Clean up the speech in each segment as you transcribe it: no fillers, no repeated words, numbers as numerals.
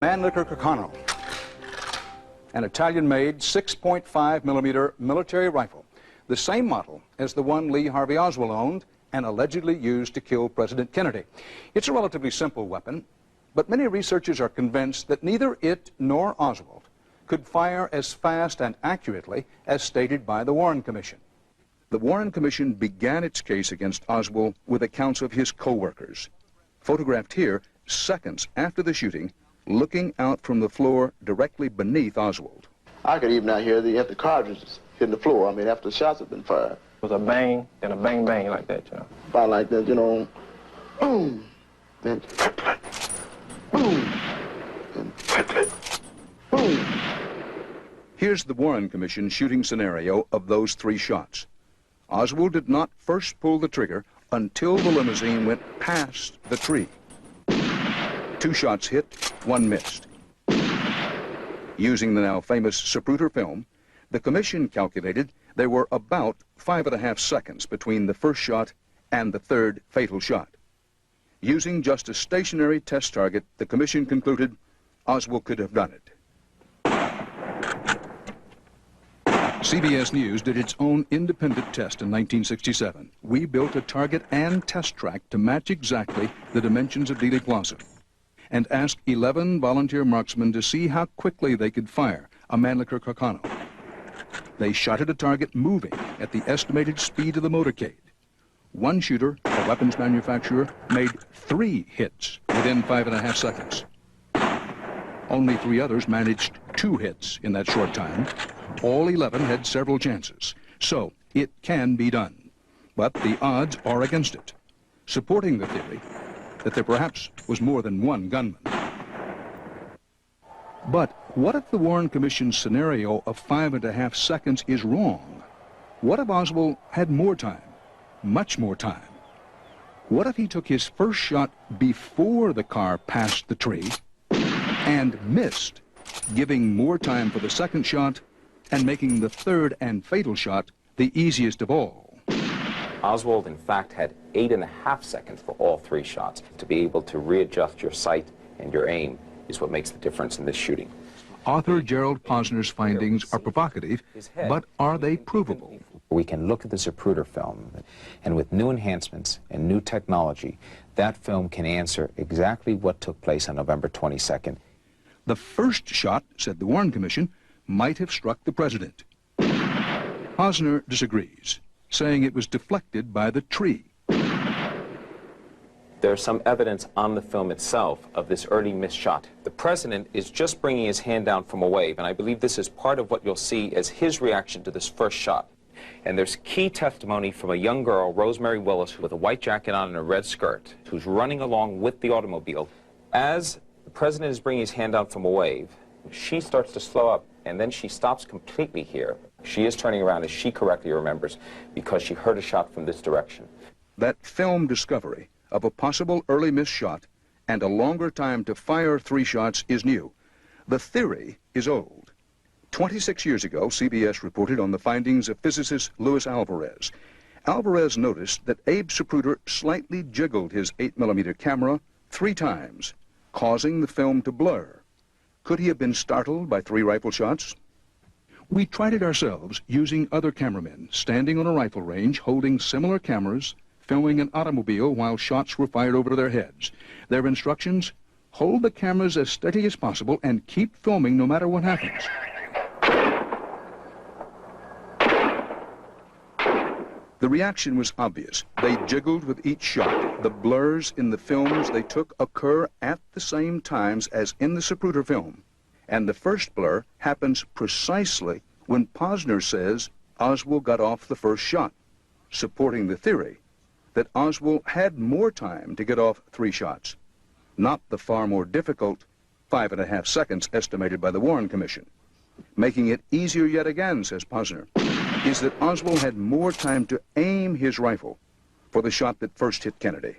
Mannlicher Carcano, an Italian-made 6.5 millimeter military rifle, the same model as the one Lee Harvey Oswald owned and allegedly used to kill President Kennedy. It's a relatively simple weapon, but many researchers are convinced that neither it nor Oswald could fire as fast and accurately as stated by the Warren Commission. The Warren Commission began its case against Oswald with accounts of his co-workers, photographed here seconds after the shooting, looking out from the floor directly beneath Oswald. I could even out hear the cartridges hitting the floor. I mean, after the shots had been fired. It was a bang, then a bang, bang like that, you know. About like that, you know, boom, then boom, then boom. Here's the Warren Commission shooting scenario of those three shots. Oswald did not first pull the trigger until the limousine went past the tree. 2 shots hit, 1 missed. Using the now famous Zapruder film, the commission calculated there were about 5.5 seconds between the first shot and the third fatal shot. Using just a stationary test target, the commission concluded Oswald could have done it. CBS News did its own independent test in 1967. We built a target and test track to match exactly the dimensions of Dealey Plaza, and asked 11 volunteer marksmen to see how quickly they could fire a Mannlicher Carcano. They shot at a target moving at the estimated speed of the motorcade. One shooter, a weapons manufacturer, made 3 hits within 5.5 seconds. Only 3 others managed 2 hits in that short time. All 11 had several chances. So it can be done. But the odds are against it, supporting the theory that there perhaps was more than one gunman. But what if the Warren Commission's scenario of 5.5 seconds is wrong? What if Oswald had more time, much more time? What if he took his first shot before the car passed the tree and missed, giving more time for the second shot and making the third and fatal shot the easiest of all? Oswald, in fact, had 8.5 seconds for all 3 shots. To be able to readjust your sight and your aim is what makes the difference in this shooting. Author Gerald Posner's findings are provocative, but are they provable? We can look at the Zapruder film, and with new enhancements and new technology, that film can answer exactly what took place on November 22nd. The first shot, said the Warren Commission, might have struck the president. Posner disagrees, saying it was deflected by the tree. There's some evidence on the film itself of this early missed shot. The president is just bringing his hand down from a wave, and I believe this is part of what you'll see as his reaction to this first shot. And there's key testimony from a young girl, Rosemary Willis, with a white jacket on and a red skirt, who's running along with the automobile. As the president is bringing his hand down from a wave, she starts to slow up, and then she stops completely here. She is turning around, as she correctly remembers, because she heard a shot from this direction. That film discovery of a possible early missed shot and a longer time to fire 3 shots is new. The theory is old. 26 years ago, CBS reported on the findings of physicist Luis Alvarez. Alvarez noticed that Abe Zapruder slightly jiggled his 8mm camera 3 times, causing the film to blur. Could he have been startled by 3 rifle shots? We tried it ourselves using other cameramen standing on a rifle range holding similar cameras, filming an automobile while shots were fired over their heads. Their instructions: hold the cameras as steady as possible and keep filming no matter what happens. The reaction was obvious. They jiggled with each shot. The blurs in the films they took occur at the same times as in the Zapruder film. And the first blur happens precisely when Posner says Oswald got off the first shot, supporting the theory that Oswald had more time to get off 3 shots, not the far more difficult 5.5 seconds estimated by the Warren Commission. Making it easier yet again, says Posner, is that Oswald had more time to aim his rifle for the shot that first hit Kennedy.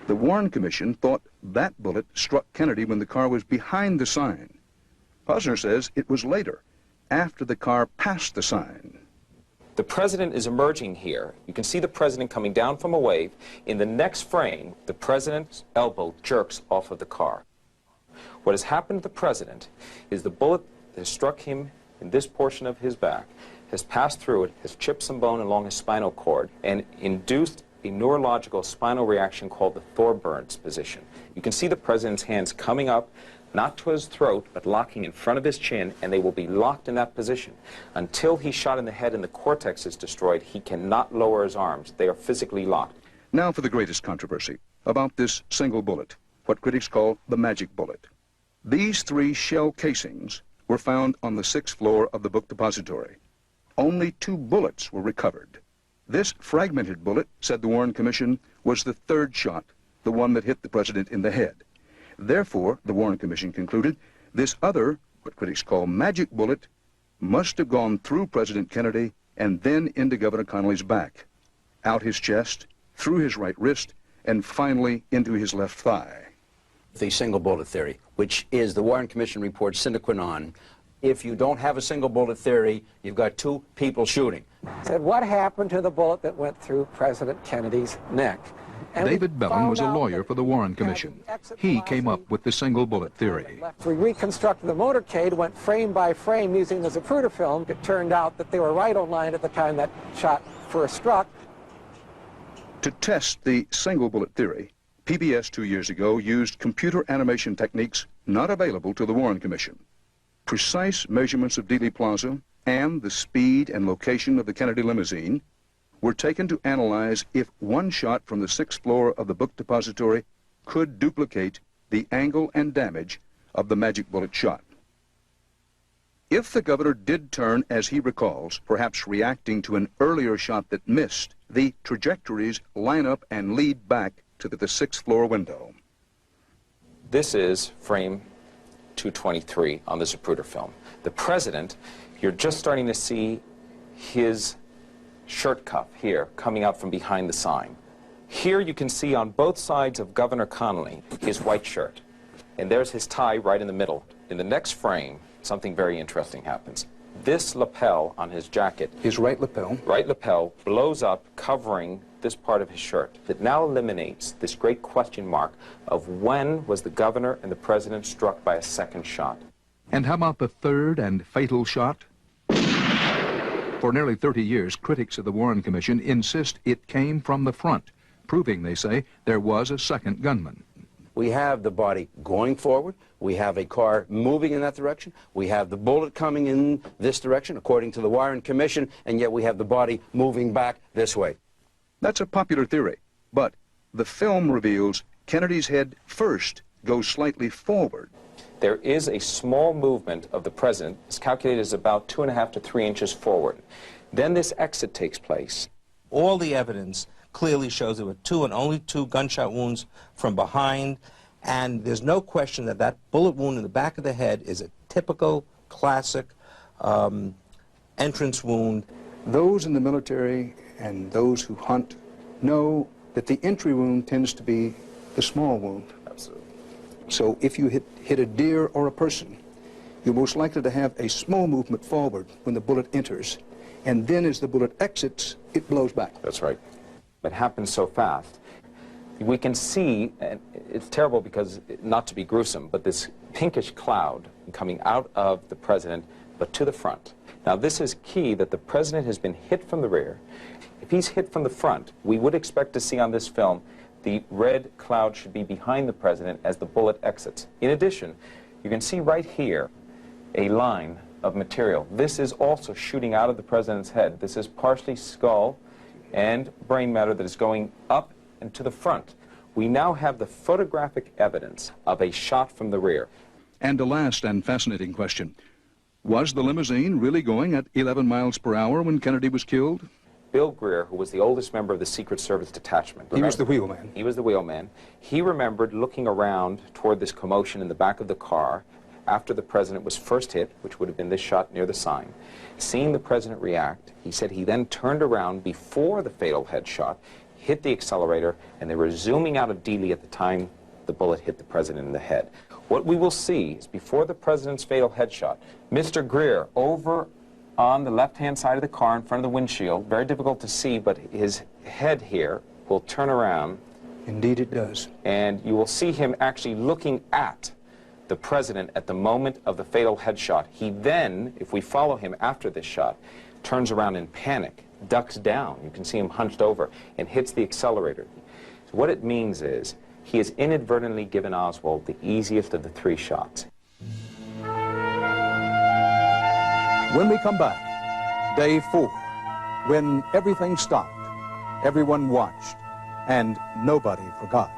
The Warren Commission thought that bullet struck Kennedy when the car was behind the sign. Posner says it was later, after the car passed the sign. The president is emerging here. You can see the president coming down from a wave. In the next frame, the president's elbow jerks off of the car. What has happened to the president is the bullet that has struck him in this portion of his back has passed through it, has chipped some bone along his spinal cord, and induced a neurological spinal reaction called the Thorburns position. You can see the president's hands coming up, not to his throat, but locking in front of his chin, and they will be locked in that position. Until he's shot in the head and the cortex is destroyed, he cannot lower his arms. They are physically locked. Now for the greatest controversy about this single bullet, what critics call the magic bullet. These 3 shell casings were found on the 6th floor of the book depository. Only 2 bullets were recovered. This fragmented bullet, said the Warren Commission, was the 3rd shot, the one that hit the president in the head. Therefore, the Warren Commission concluded, this other, what critics call magic bullet, must have gone through President Kennedy and then into Governor Connolly's back, out his chest, through his right wrist, and finally into his left thigh. The single bullet theory, which is the Warren Commission report sine qua non. If you don't have a single bullet theory, you've got 2 people shooting. Said, what happened to the bullet that went through President Kennedy's neck? And David Bellin was a lawyer for the Warren Commission. He came up with the single bullet theory. We reconstructed the motorcade, went frame by frame using the Zapruder film. It turned out that they were right on line at the time that shot first struck. To test the single bullet theory, PBS 2 years ago used computer animation techniques not available to the Warren Commission. Precise measurements of Dealey Plaza and the speed and location of the Kennedy limousine were taken to analyze if one shot from the 6th floor of the book depository could duplicate the angle and damage of the magic bullet shot. If the governor did turn, as he recalls, perhaps reacting to an earlier shot that missed, the trajectories line up and lead back to the 6th floor window. This is frame 223 on the Zapruder film. The president, you're just starting to see his shirt cuff here coming out from behind the sign. Here you can see on both sides of Governor Connolly his white shirt. And there's his tie right in the middle. In the next frame, something very interesting happens. This lapel on his jacket, His right lapel, blows up, covering this part of his shirt. That now eliminates this great question mark of when was the governor and the president struck by a second shot. And how about the 3rd and fatal shot? For nearly 30 years, critics of the Warren Commission insist it came from the front, proving, they say, there was a second gunman. We have the body going forward. We have a car moving in that direction. We have the bullet coming in this direction, according to the Warren Commission, and yet we have the body moving back this way. That's a popular theory, but the film reveals Kennedy's head first goes slightly forward. There is a small movement of the president. It's calculated as about 2.5 to 3 inches forward. Then this exit takes place. All the evidence clearly shows there were 2 and only 2 gunshot wounds from behind, and there's no question that that bullet wound in the back of the head is a typical, classic entrance wound. Those in the military and those who hunt know that the entry wound tends to be the small wound. Absolutely. So if you hit a deer or a person, you're most likely to have a small movement forward when the bullet enters, and then as the bullet exits, it blows back. That's right. It happens so fast. We can see, and it's terrible because, not to be gruesome, but this pinkish cloud coming out of the president, but to the front. Now this is key, that the president has been hit from the rear. If he's hit from the front, we would expect to see on this film the red cloud should be behind the president as the bullet exits. In addition, you can see right here a line of material. This is also shooting out of the president's head. This is partially skull and brain matter that is going up and to the front. We now have the photographic evidence of a shot from the rear. And a last and fascinating question. Was the limousine really going at 11 miles per hour when Kennedy was killed? Bill Greer, who was the oldest member of the Secret Service detachment. He was the wheelman. He was the wheelman. He remembered looking around toward this commotion in the back of the car after the president was first hit, which would have been this shot near the sign. Seeing the president react, he said he then turned around before the fatal headshot, hit the accelerator, and they were zooming out of Dealey at the time the bullet hit the president in the head. What we will see is before the president's fatal headshot, Mr. Greer over on the left-hand side of the car in front of the windshield, very difficult to see, but his head here will turn around. Indeed it does. And you will see him actually looking at the president at the moment of the fatal headshot. He then, if we follow him after this shot, turns around in panic, ducks down. You can see him hunched over and hits the accelerator. So what it means is he has inadvertently given Oswald the easiest of the 3 shots. When we come back, day 4, when everything stopped, everyone watched, and nobody forgot.